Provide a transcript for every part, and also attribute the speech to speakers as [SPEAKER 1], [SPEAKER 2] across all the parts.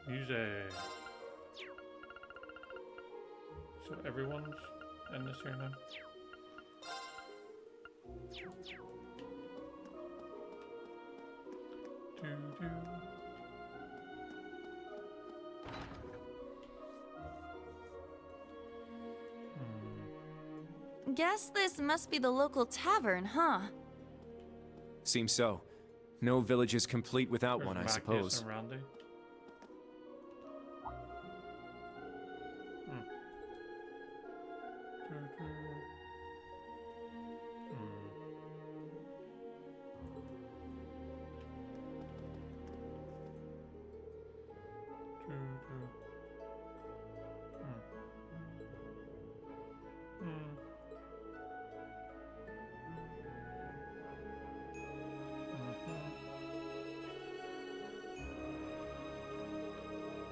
[SPEAKER 1] Music. So everyone's in this here now. Do.
[SPEAKER 2] Guess this must be the local tavern, huh?
[SPEAKER 3] Seems so. No village is complete without
[SPEAKER 1] There's
[SPEAKER 3] one, I
[SPEAKER 1] Magnus
[SPEAKER 3] suppose.
[SPEAKER 1] and Randy.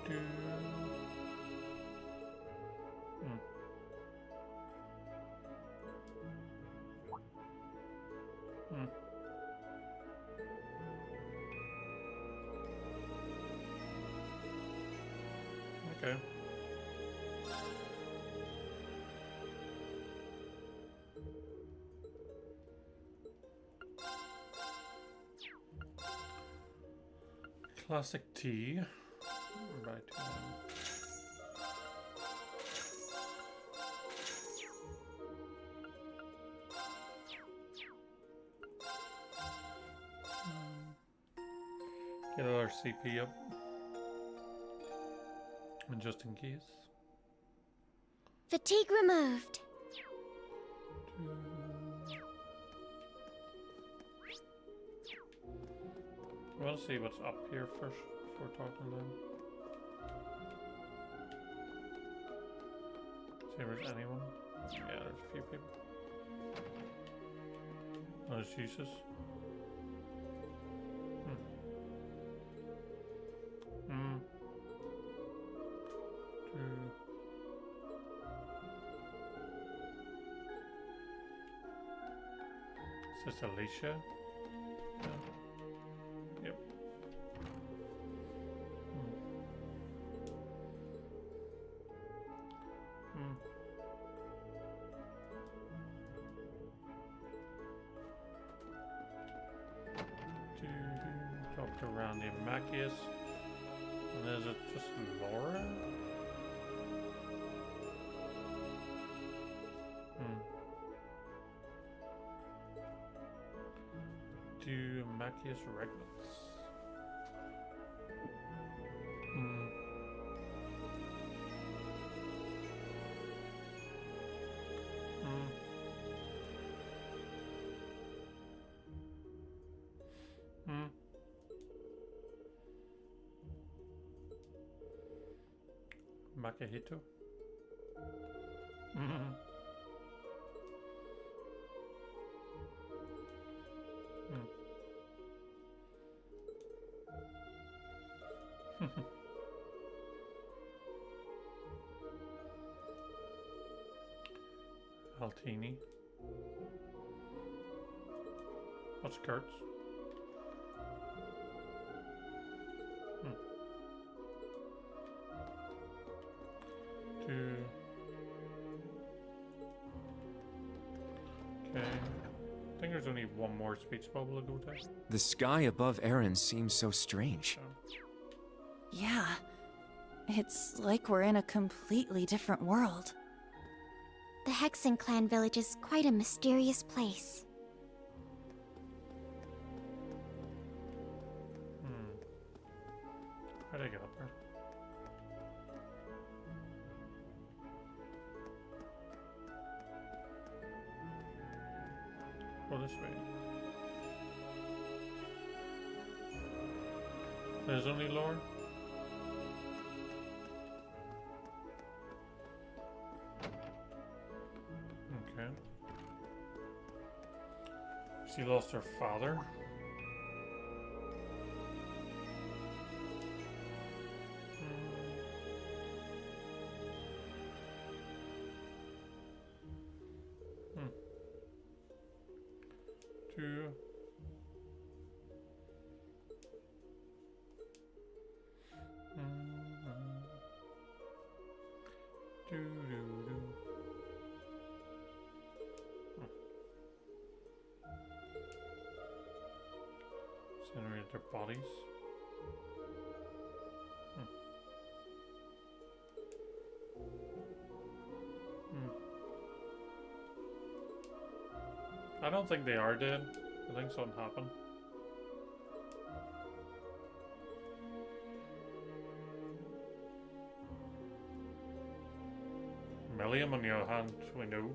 [SPEAKER 1] Do. Okay. Classic tea. Right. Get our CP up. And just in case.
[SPEAKER 4] Fatigue removed.
[SPEAKER 1] I want to see what's up here first before talking to them. See if there's anyone. Yeah, there's a few people. Oh, there's Jesus. Is this Alicia? Yeah. Yep. Talk to Randy and Macchius. And is it just Laura? Do Macchius Regnants. Makahito. Altini. What's Kurtz? Okay. I think there's only one more speech bubble to go to.
[SPEAKER 3] The sky above Erin seems so strange.
[SPEAKER 2] Yeah. It's like we're in a completely different world.
[SPEAKER 4] The Hexen clan village is quite a mysterious place.
[SPEAKER 1] How'd I get up there? Go this way. There's only Lore. Okay. She lost her father. Two. Incinerate their bodies. I don't think they are dead. I think something happened. Milliam on your hand, we know.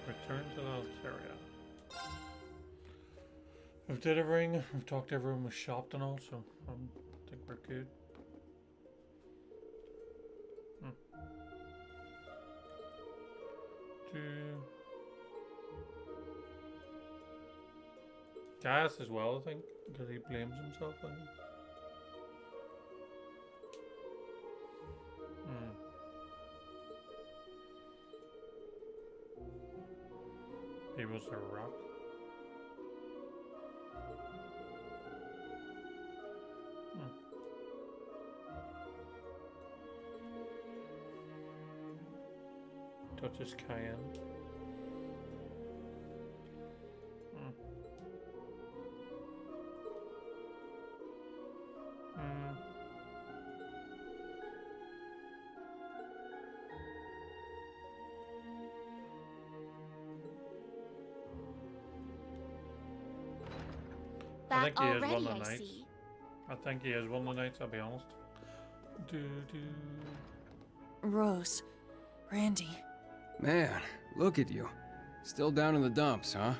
[SPEAKER 1] Return to Altaria. We've did everything. We've talked to everyone. We've shopped and all, so I think we're good. Gas as well, I think, because he blames himself, I think. He was a rock. Touches Cayenne. I think he is one of the knights. I think he is one of the knights, I'll be honest.
[SPEAKER 2] Rose. Randy.
[SPEAKER 5] Man, look at you. Still down in the dumps, huh?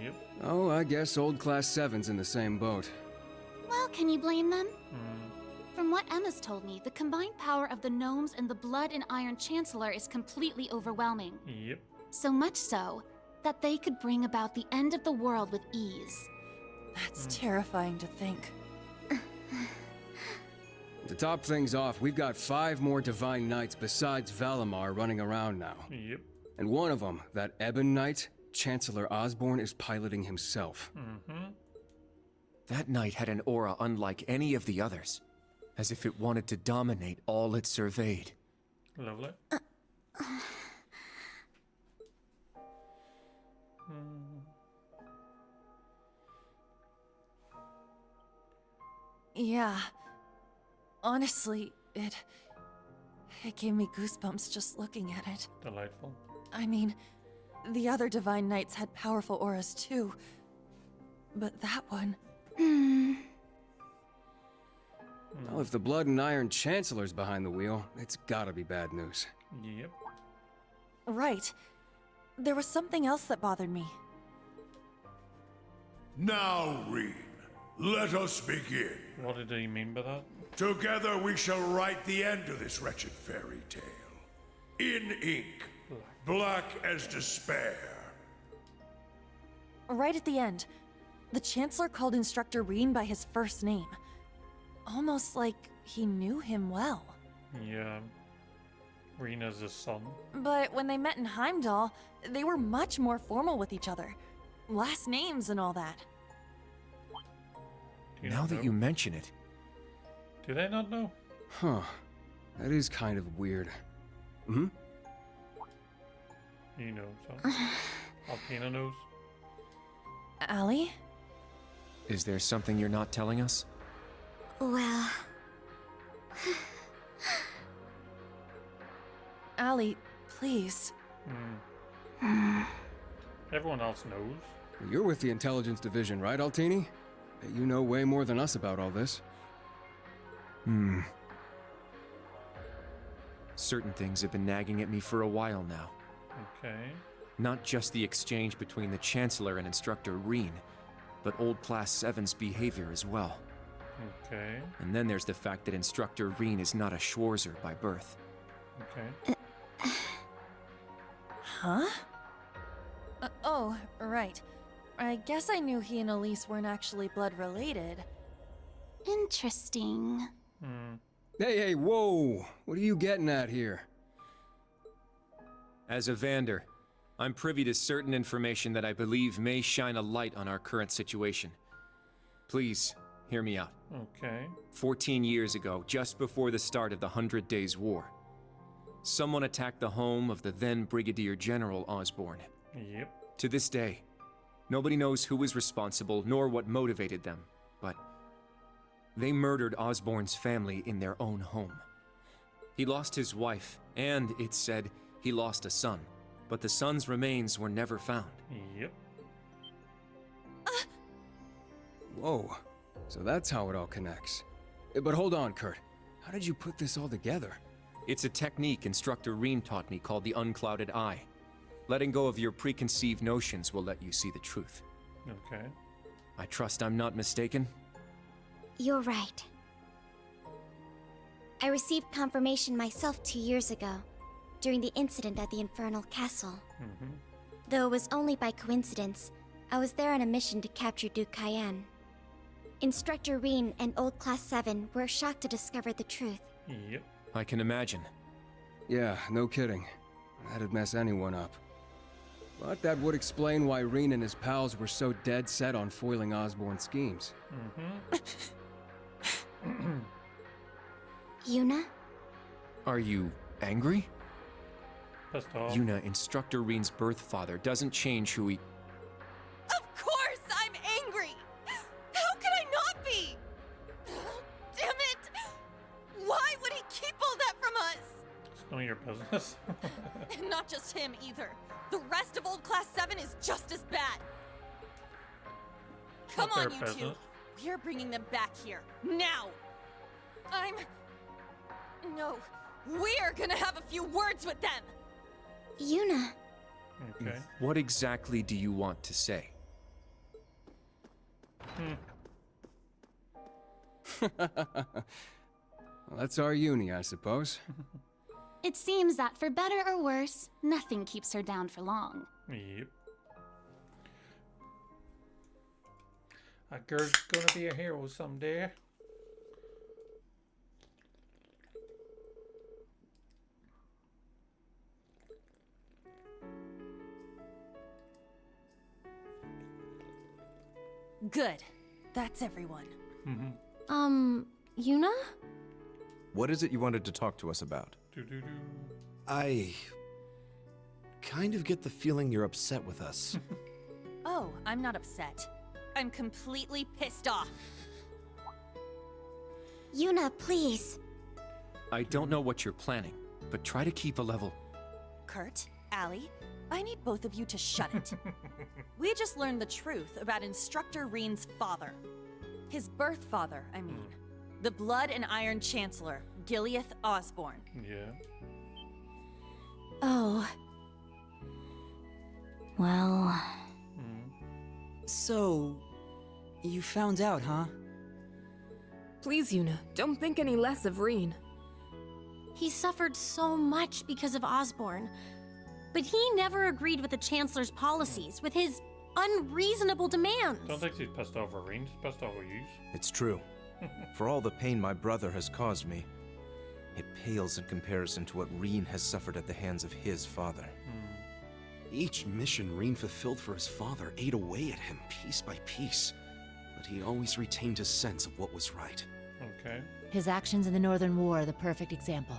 [SPEAKER 1] Yep.
[SPEAKER 5] Oh, I guess old Class 7's in the same boat.
[SPEAKER 4] Well, can you blame them? From what Emma's told me, the combined power of the gnomes and the Blood and Iron Chancellor is completely overwhelming.
[SPEAKER 1] Yep.
[SPEAKER 4] So much so that they could bring about the end of the world with ease.
[SPEAKER 2] That's terrifying to think.
[SPEAKER 5] To top things off, we've got 5 more Divine Knights besides Valimar running around now.
[SPEAKER 1] Yep.
[SPEAKER 5] And one of them, that Ebon Knight, Chancellor Osborne is piloting himself.
[SPEAKER 3] That knight had an aura unlike any of the others, as if it wanted to dominate all it surveyed.
[SPEAKER 1] Lovely.
[SPEAKER 2] Yeah. Honestly, it gave me goosebumps just looking at it.
[SPEAKER 1] Delightful.
[SPEAKER 2] I mean, the other Divine Knights had powerful auras too. But that one...
[SPEAKER 5] Well, if the Blood and Iron Chancellor's behind the wheel, it's gotta be bad news.
[SPEAKER 1] Yep.
[SPEAKER 2] Right. There was something else that bothered me.
[SPEAKER 6] Now, Rean, let us begin.
[SPEAKER 1] What did he mean by that?
[SPEAKER 6] Together we shall write the end of this wretched fairy tale. In ink, black as despair.
[SPEAKER 2] Right at the end, the Chancellor called Instructor Rean by his first name. Almost like he knew him well.
[SPEAKER 1] Yeah. Rena's his son.
[SPEAKER 2] But when they met in Heimdall, they were much more formal with each other. Last names and all that.
[SPEAKER 3] Now that you mention it.
[SPEAKER 1] Do they not know?
[SPEAKER 5] Huh. That is kind of weird.
[SPEAKER 1] You know, so. Alpina knows.
[SPEAKER 2] Allie?
[SPEAKER 3] Is there something you're not telling us?
[SPEAKER 4] Well...
[SPEAKER 2] Allie, please.
[SPEAKER 1] Everyone else knows.
[SPEAKER 5] You're with the Intelligence Division, right, Altini? Bet you know way more than us about all this.
[SPEAKER 3] Certain things have been nagging at me for a while now.
[SPEAKER 1] Okay.
[SPEAKER 3] Not just the exchange between the Chancellor and Instructor Reen, but old Class 7's behavior as well.
[SPEAKER 1] Okay.
[SPEAKER 3] And then there's the fact that Instructor Reen is not a Schwarzer by birth.
[SPEAKER 1] Okay.
[SPEAKER 2] Huh? Oh, right. I guess I knew he and Elise weren't actually blood related.
[SPEAKER 4] Interesting.
[SPEAKER 1] Hmm.
[SPEAKER 5] Hey, whoa! What are you getting at here?
[SPEAKER 3] As a Vander, I'm privy to certain information that I believe may shine a light on our current situation. Please, hear me out.
[SPEAKER 1] Okay.
[SPEAKER 3] 14 years ago, just before the start of the 100 Days War, someone attacked the home of the then Brigadier General Osborn.
[SPEAKER 1] Yep.
[SPEAKER 3] To this day, nobody knows who was responsible nor what motivated them, but they murdered Osborn's family in their own home. He lost his wife, and, it's said, he lost a son, but the son's remains were never found.
[SPEAKER 1] Yep.
[SPEAKER 5] Whoa. So that's how it all connects. But hold on, Kurt. How did you put this all together?
[SPEAKER 3] It's a technique Instructor Reen taught me called the Unclouded Eye. Letting go of your preconceived notions will let you see the truth.
[SPEAKER 1] Okay.
[SPEAKER 3] I trust I'm not mistaken?
[SPEAKER 7] You're right. I received confirmation myself 2 years ago, during the incident at the Infernal Castle.
[SPEAKER 1] Mm-hmm.
[SPEAKER 7] Though it was only by coincidence, I was there on a mission to capture Duke Cayenne. Instructor Reen and Old Class 7 were shocked to discover the truth.
[SPEAKER 1] Yep.
[SPEAKER 3] I can imagine.
[SPEAKER 5] Yeah, no kidding. That'd mess anyone up. But that would explain why Reen and his pals were so dead set on foiling Osborn's schemes.
[SPEAKER 1] Mm-hmm.
[SPEAKER 7] Yuna?
[SPEAKER 3] Are you angry?
[SPEAKER 1] Pissed off.
[SPEAKER 3] Yuna, Instructor Reen's birth father, doesn't change who he...
[SPEAKER 2] Of course I'm angry! How could I not be? Damn it! Why would he keep all that from us?
[SPEAKER 1] It's none of your business.
[SPEAKER 2] And not just him either. The rest of Old Class 7 is just as bad. Come
[SPEAKER 1] Not
[SPEAKER 2] on,
[SPEAKER 1] their
[SPEAKER 2] you two.
[SPEAKER 1] business.
[SPEAKER 2] We're bringing them back here. Now! No. We're gonna have a few words with them!
[SPEAKER 7] Yuna.
[SPEAKER 1] Okay.
[SPEAKER 3] What exactly do you want to say?
[SPEAKER 5] Well, that's our uni, I suppose.
[SPEAKER 4] It seems that for better or worse, nothing keeps her down for long.
[SPEAKER 1] Yep. A girl's gonna be a hero someday.
[SPEAKER 2] Good. That's everyone.
[SPEAKER 7] Yuna?
[SPEAKER 8] What is it you wanted to talk to us about?
[SPEAKER 1] Do-do-do.
[SPEAKER 8] I kind of get the feeling you're upset with us.
[SPEAKER 2] Oh, I'm not upset. I'm completely pissed off.
[SPEAKER 7] Yuna, please.
[SPEAKER 3] I don't know what you're planning, but try to keep a level.
[SPEAKER 2] Kurt, Allie, I need both of you to shut it. We just learned the truth about Instructor Reen's father. His birth father, I mean. The Blood and Iron Chancellor, Gileath Osborn.
[SPEAKER 1] Yeah.
[SPEAKER 7] Oh. Well...
[SPEAKER 9] So, you found out, huh?
[SPEAKER 10] Please, Yuna, don't think any less of Reen.
[SPEAKER 4] He suffered so much because of Osborn, but he never agreed with the Chancellor's policies, with his unreasonable demands.
[SPEAKER 1] Don't think she's pissed off at Reen, she's pissed off at you.
[SPEAKER 8] It's true. For all the pain my brother has caused me, it pales in comparison to what Reen has suffered at the hands of his father.
[SPEAKER 11] Each mission Reen fulfilled for his father ate away at him piece by piece, but he always retained his sense of what was right.
[SPEAKER 1] Okay.
[SPEAKER 12] His actions in the Northern War are the perfect example.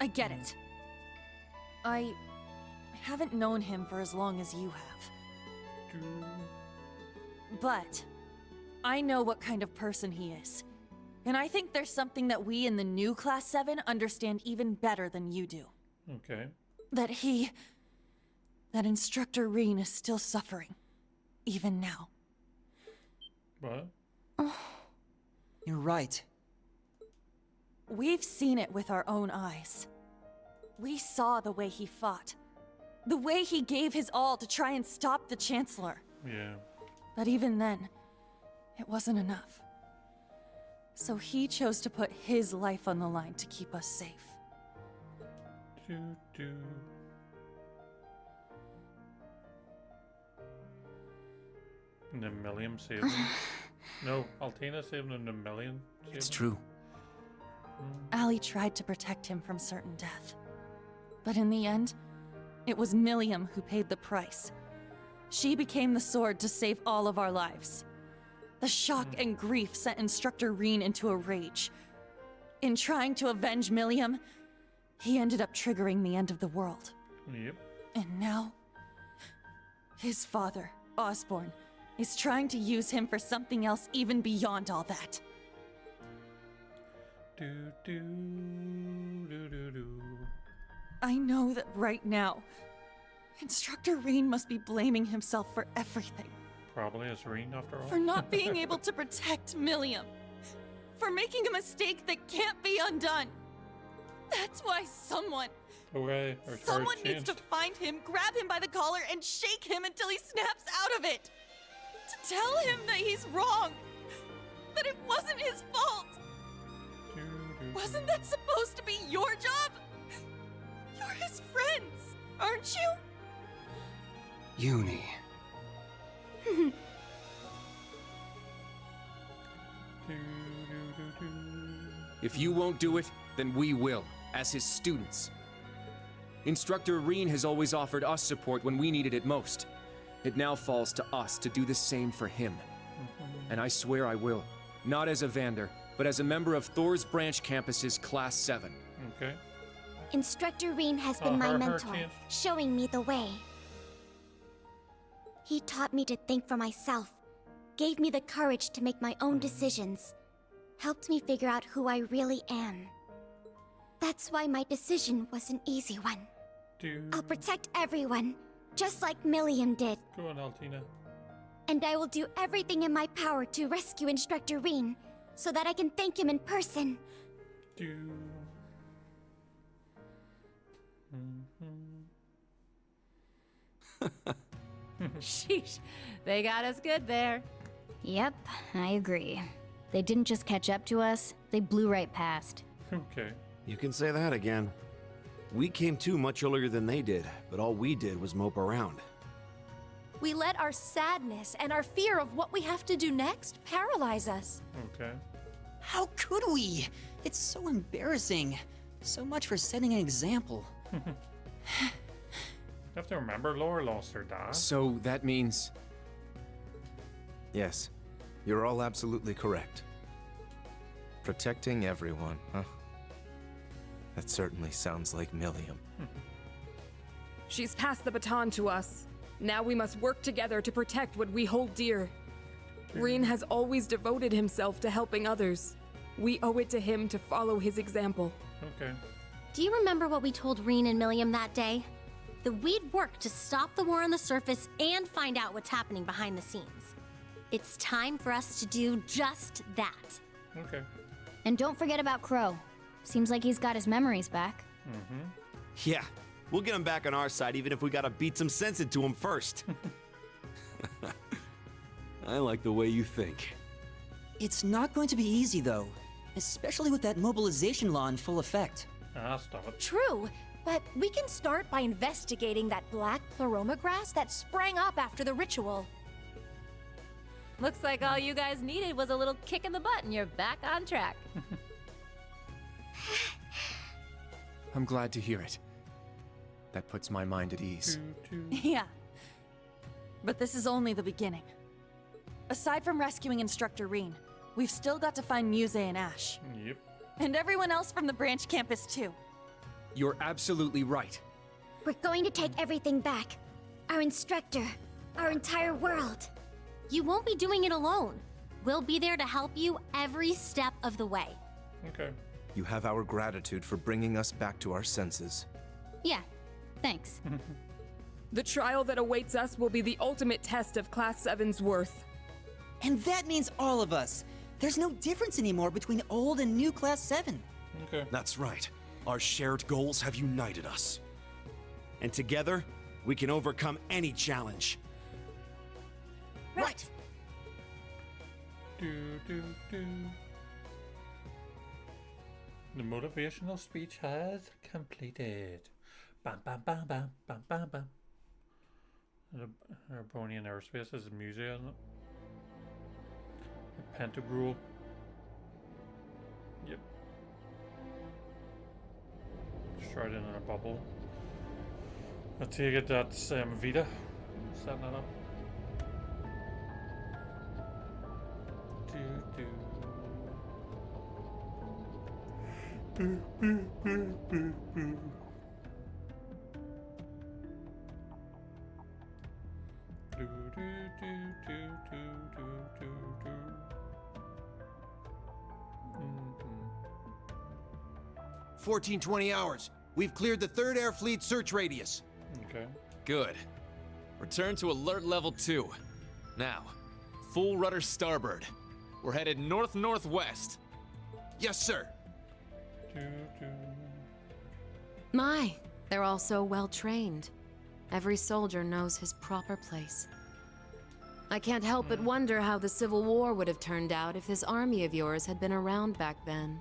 [SPEAKER 2] I get it. I haven't known him for as long as you have. But I know what kind of person he is. And I think there's something that we in the new Class 7 understand even better than you do.
[SPEAKER 1] Okay.
[SPEAKER 2] That Instructor Reen is still suffering. Even now.
[SPEAKER 1] What?
[SPEAKER 9] You're right.
[SPEAKER 2] We've seen it with our own eyes. We saw the way he fought. The way he gave his all to try and stop the Chancellor.
[SPEAKER 1] Yeah.
[SPEAKER 2] But even then, it wasn't enough. So he chose to put his life on the line to keep us safe.
[SPEAKER 1] Do. Nemelium saved him. No, Altina saved him. Nemelium saved
[SPEAKER 3] It's
[SPEAKER 1] him?
[SPEAKER 3] true.
[SPEAKER 2] Ali tried to protect him from certain death. But in the end, it was Milliam who paid the price. She became the sword to save all of our lives. The shock and grief sent Instructor Reen into a rage. In trying to avenge Milliam, he ended up triggering the end of the world.
[SPEAKER 1] Yep.
[SPEAKER 2] And now, his father, Osborn, is trying to use him for something else even beyond all that.
[SPEAKER 1] Do.
[SPEAKER 2] I know that right now, Instructor Reen must be blaming himself for everything.
[SPEAKER 1] Probably is Reen after all.
[SPEAKER 2] For not being able to protect Milliam. For making a mistake that can't be undone. That's why someone needs to find him, grab him by the collar, and shake him until he snaps out of it. To tell him that he's wrong. That it wasn't his fault. Wasn't that supposed to be your job? You're his friends, aren't you?
[SPEAKER 9] Uni.
[SPEAKER 3] If you won't do it, then we will, as his students. Instructor Reen has always offered us support when we needed it most. It now falls to us to do the same for him. And I swear I will. Not as a Vander, but as a member of Thor's Branch Campus's Class 7.
[SPEAKER 1] Okay.
[SPEAKER 7] Instructor Reen has been my mentor, showing me the way. He taught me to think for myself, gave me the courage to make my own decisions, helped me figure out who I really am. That's why my decision was an easy one. I'll protect everyone, just like Milliam did.
[SPEAKER 1] Go on, Altina.
[SPEAKER 7] And I will do everything in my power to rescue Instructor Reen, so that I can thank him in person.
[SPEAKER 12] Sheesh, they got us good there.
[SPEAKER 13] Yep, I agree. They didn't just catch up to us, they blew right past.
[SPEAKER 1] Okay.
[SPEAKER 11] You can say that again. We came to much earlier than they did, but all we did was mope around.
[SPEAKER 14] We let our sadness and our fear of what we have to do next paralyze us.
[SPEAKER 1] Okay.
[SPEAKER 9] How could we? It's so embarrassing. So much for setting an example.
[SPEAKER 1] You have to remember Laura lost her dad.
[SPEAKER 3] So that means...
[SPEAKER 8] Yes, you're all absolutely correct. Protecting everyone, huh? That certainly sounds like Milliam.
[SPEAKER 10] She's passed the baton to us. Now we must work together to protect what we hold dear. Reen has always devoted himself to helping others. We owe it to him to follow his example.
[SPEAKER 1] Okay.
[SPEAKER 4] Do you remember what we told Reen and Milliam that day? That we'd work to stop the war on the surface and find out what's happening behind the scenes. It's time for us to do just that.
[SPEAKER 1] Okay.
[SPEAKER 13] And don't forget about Crow. Seems like he's got his memories back.
[SPEAKER 11] Yeah, we'll get him back on our side even if we gotta beat some sense into him first. I like the way you think.
[SPEAKER 9] It's not going to be easy, though. Especially with that mobilization law in full effect.
[SPEAKER 1] Stop it.
[SPEAKER 14] True, but we can start by investigating that black pleroma grass that sprang up after the ritual.
[SPEAKER 12] Looks like all you guys needed was a little kick in the butt and you're back on track.
[SPEAKER 3] I'm glad to hear it. That puts my mind at ease.
[SPEAKER 2] Yeah. But this is only the beginning. Aside from rescuing Instructor Reen, we've still got to find Muse and Ash.
[SPEAKER 1] Yep.
[SPEAKER 2] And everyone else from the branch campus, too.
[SPEAKER 3] You're absolutely right.
[SPEAKER 7] We're going to take everything back. Our instructor, our entire world.
[SPEAKER 4] You won't be doing it alone. We'll be there to help you every step of the way.
[SPEAKER 1] Okay.
[SPEAKER 8] You have our gratitude for bringing us back to our senses.
[SPEAKER 13] Yeah, thanks.
[SPEAKER 10] The trial that awaits us will be the ultimate test of Class 7's worth.
[SPEAKER 9] And that means all of us. There's no difference anymore between old and new Class 7.
[SPEAKER 1] Okay.
[SPEAKER 11] That's right. Our shared goals have united us. And together, we can overcome any challenge.
[SPEAKER 14] Right.
[SPEAKER 1] Do, do, do. The motivational speech has completed. Bam, bam, bam, bam, bam, bam, bam. Arbonian Aerospace is a museum, isn't it? A Pentagrule. Yep. Destroyed in a bubble. I take it that's Vita setting that up. Do, do. Boo, boo, boo, boo. Do, do, do, do, do, do, do, do.
[SPEAKER 15] 1420 hours. We've cleared the 3rd Air Fleet search radius.
[SPEAKER 1] Okay.
[SPEAKER 16] Good. Return to alert level 2. Now, full rudder starboard. We're headed north-northwest.
[SPEAKER 15] Yes, sir.
[SPEAKER 1] Do, do.
[SPEAKER 17] My, they're all so well trained. Every soldier knows his proper place. I can't help but wonder how the Civil War would have turned out if this army of yours had been around back then.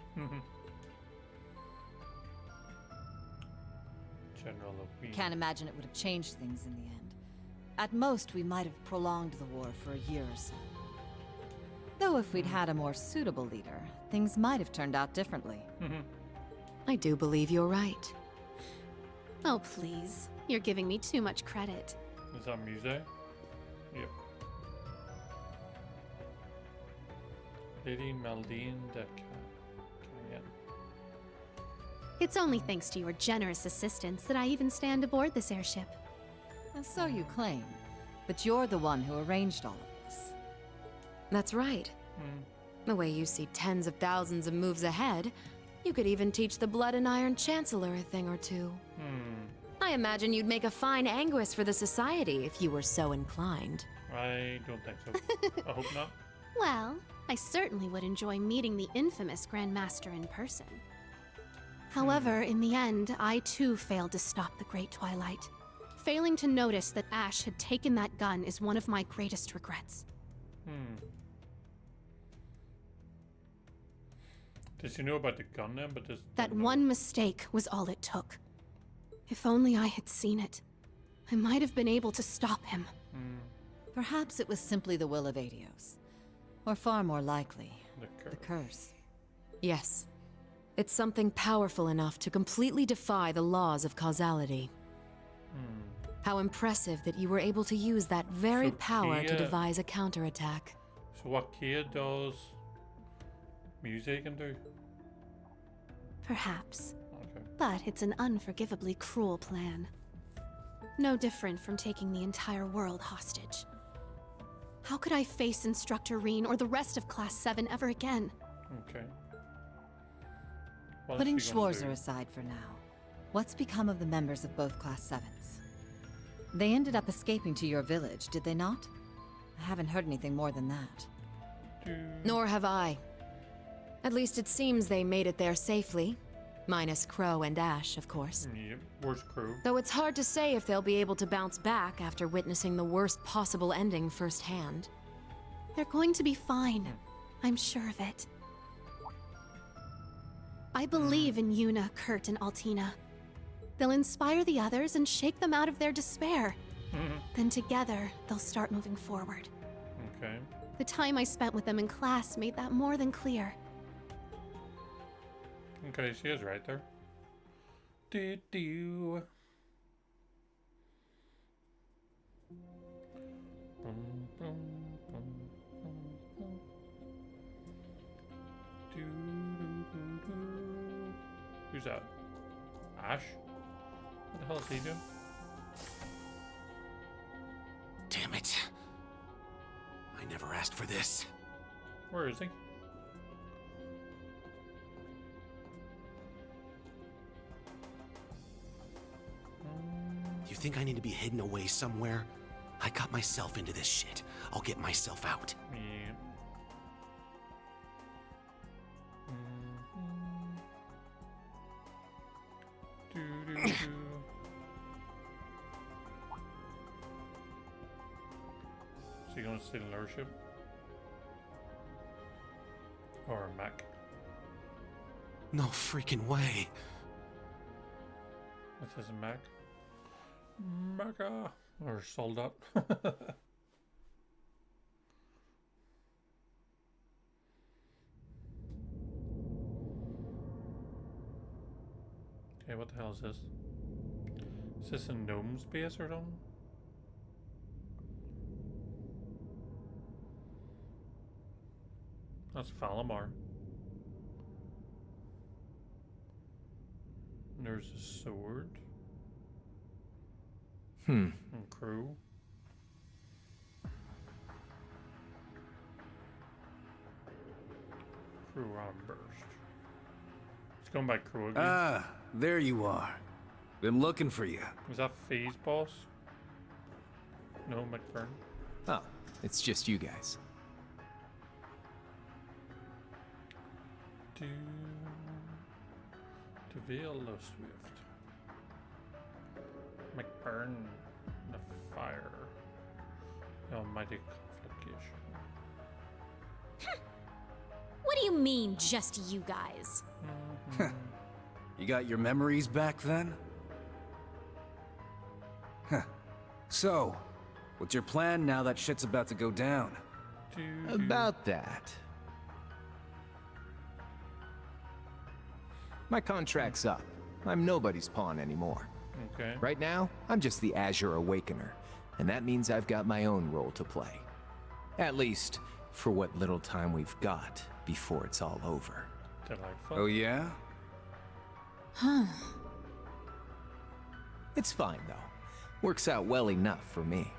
[SPEAKER 1] General opinion.
[SPEAKER 18] Can't imagine it would have changed things in the end. At most, we might have prolonged the war for a year or so. Though if we'd had a more suitable leader, things might have turned out differently.
[SPEAKER 17] I do believe you're right.
[SPEAKER 19] Oh, please. You're giving me too much credit.
[SPEAKER 1] Is that Muse? Yep. Lady Maldine de Cayenne.
[SPEAKER 19] It's only thanks to your generous assistance that I even stand aboard this airship.
[SPEAKER 18] So you claim, but you're the one who arranged all of this.
[SPEAKER 17] That's right. The way you see tens of thousands of moves ahead, you could even teach the Blood and Iron Chancellor a thing or two. I imagine you'd make a fine Anguis for the Society if you were so inclined.
[SPEAKER 1] I don't think so. I hope not.
[SPEAKER 19] Well, I certainly would enjoy meeting the infamous Grand Master in person. However, in the end, I too failed to stop the Great Twilight. Failing to notice that Ash had taken that gun is one of my greatest regrets.
[SPEAKER 1] Does she know about the gun then? But does
[SPEAKER 19] That one mistake was all it took. If only I had seen it, I might have been able to stop him.
[SPEAKER 18] Perhaps it was simply the will of Adios. Or far more likely, the curse.
[SPEAKER 17] Yes. It's something powerful enough to completely defy the laws of causality. How impressive that you were able to use that very
[SPEAKER 1] So
[SPEAKER 17] power to
[SPEAKER 1] Kia-
[SPEAKER 17] devise a counterattack.
[SPEAKER 1] So what Kia does, Muse can do?
[SPEAKER 19] Perhaps.
[SPEAKER 1] Okay.
[SPEAKER 19] But it's an unforgivably cruel plan. No different from taking the entire world hostage. How could I face Instructor Reen or the rest of Class 7 ever again?
[SPEAKER 1] Okay. What is
[SPEAKER 18] Putting
[SPEAKER 1] she gonna
[SPEAKER 18] Schwarzer
[SPEAKER 1] do?
[SPEAKER 18] aside for now, what's become of the members of both Class 7s? They ended up escaping to your village, did they not? I haven't heard anything more than that.
[SPEAKER 17] Nor have I. At least it seems they made it there safely. Minus Crow and Ash, of course.
[SPEAKER 1] Yep. Where's Crew?
[SPEAKER 17] Though it's hard to say if they'll be able to bounce back after witnessing the worst possible ending firsthand.
[SPEAKER 19] They're going to be fine. I'm sure of it. I believe in Yuna, Kurt, and Altina. They'll inspire the others and shake them out of their despair. Then together, they'll start moving forward.
[SPEAKER 1] Okay.
[SPEAKER 19] The time I spent with them in class made that more than clear.
[SPEAKER 1] Okay, she is right there. Do. Who's that? Ash? What the hell is he doing?
[SPEAKER 11] Damn it. I never asked for this.
[SPEAKER 1] Where is he?
[SPEAKER 11] You think I need to be hidden away somewhere? I got myself into this shit. I'll get myself out.
[SPEAKER 1] Yeah. gonna steal an airship? Or a mech?
[SPEAKER 11] No freaking way.
[SPEAKER 1] This is a mech. Mecha! Or soldat. Okay, what the hell is this? Is this a gnome's base or something? That's Valamar. And there's a sword. And crew. Crew Armburst. It's going by crew again.
[SPEAKER 20] Ah, there you are. Been looking for you.
[SPEAKER 1] Was that Phase boss? No, McBurn.
[SPEAKER 21] Oh, it's just you guys.
[SPEAKER 1] To veil the swift. McBurn the fire. The almighty confliction.
[SPEAKER 22] What do you mean, just you guys?
[SPEAKER 20] You got your memories back then? Huh. So, what's your plan now that shit's about to go down?
[SPEAKER 21] About that. My contract's up. I'm nobody's pawn anymore.
[SPEAKER 1] Okay.
[SPEAKER 21] Right now, I'm just the Azure Awakener, and that means I've got my own role to play. At least, for what little time we've got before it's all over.
[SPEAKER 1] Delightful.
[SPEAKER 20] Oh yeah?
[SPEAKER 22] Huh.
[SPEAKER 21] It's fine, though. Works out well enough for me.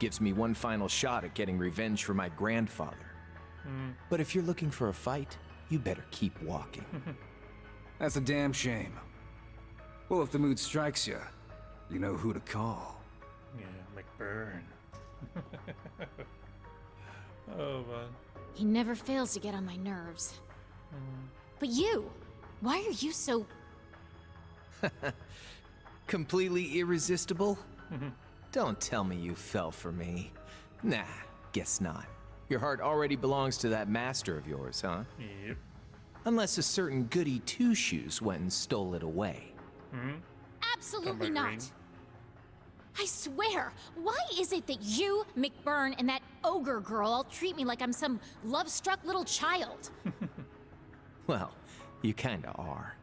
[SPEAKER 21] Gives me one final shot at getting revenge for my grandfather. But if you're looking for a fight, you better keep walking.
[SPEAKER 20] That's a damn shame. Well, if the mood strikes you, you know who to call.
[SPEAKER 1] Yeah, McBurn. Oh, man.
[SPEAKER 22] He never fails to get on my nerves. But you, why are you so...
[SPEAKER 21] Completely irresistible? Don't tell me you fell for me. Nah, guess not. Your heart already belongs to that master of yours, huh?
[SPEAKER 1] Yep.
[SPEAKER 21] Unless a certain goody two-shoes went and stole it away.
[SPEAKER 22] Absolutely not. I swear, why is it that you, McBurn, and that ogre girl all treat me like I'm some love-struck little child?
[SPEAKER 21] Well, you kinda are.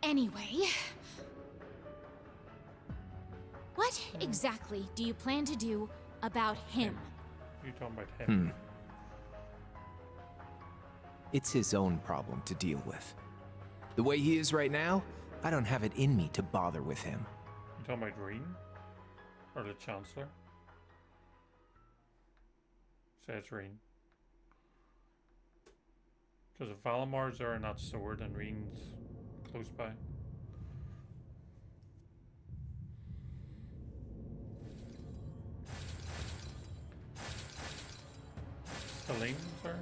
[SPEAKER 22] Anyway... What exactly do you plan to do about him?
[SPEAKER 1] You talking about him?
[SPEAKER 21] It's his own problem to deal with. The way he is right now, I don't have it in me to bother with him.
[SPEAKER 1] You talking about Reen? Or the Chancellor? Say it's Reen. Because if Valamar's there and that sword, and Reen's close by. Celine, sir?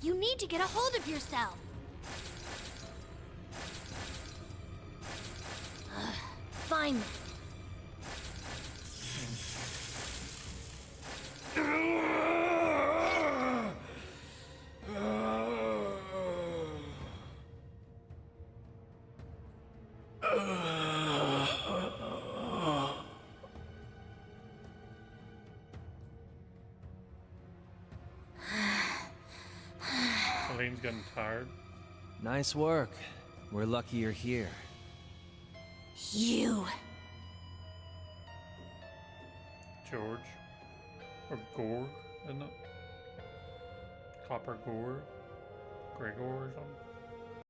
[SPEAKER 7] You need to get a hold of yourself. Fine then.
[SPEAKER 1] Celine's getting tired.
[SPEAKER 21] Nice work. We're lucky you're here.
[SPEAKER 22] You.
[SPEAKER 1] George. Or Gorg, isn't it? Copper Gorg? Gregor or something?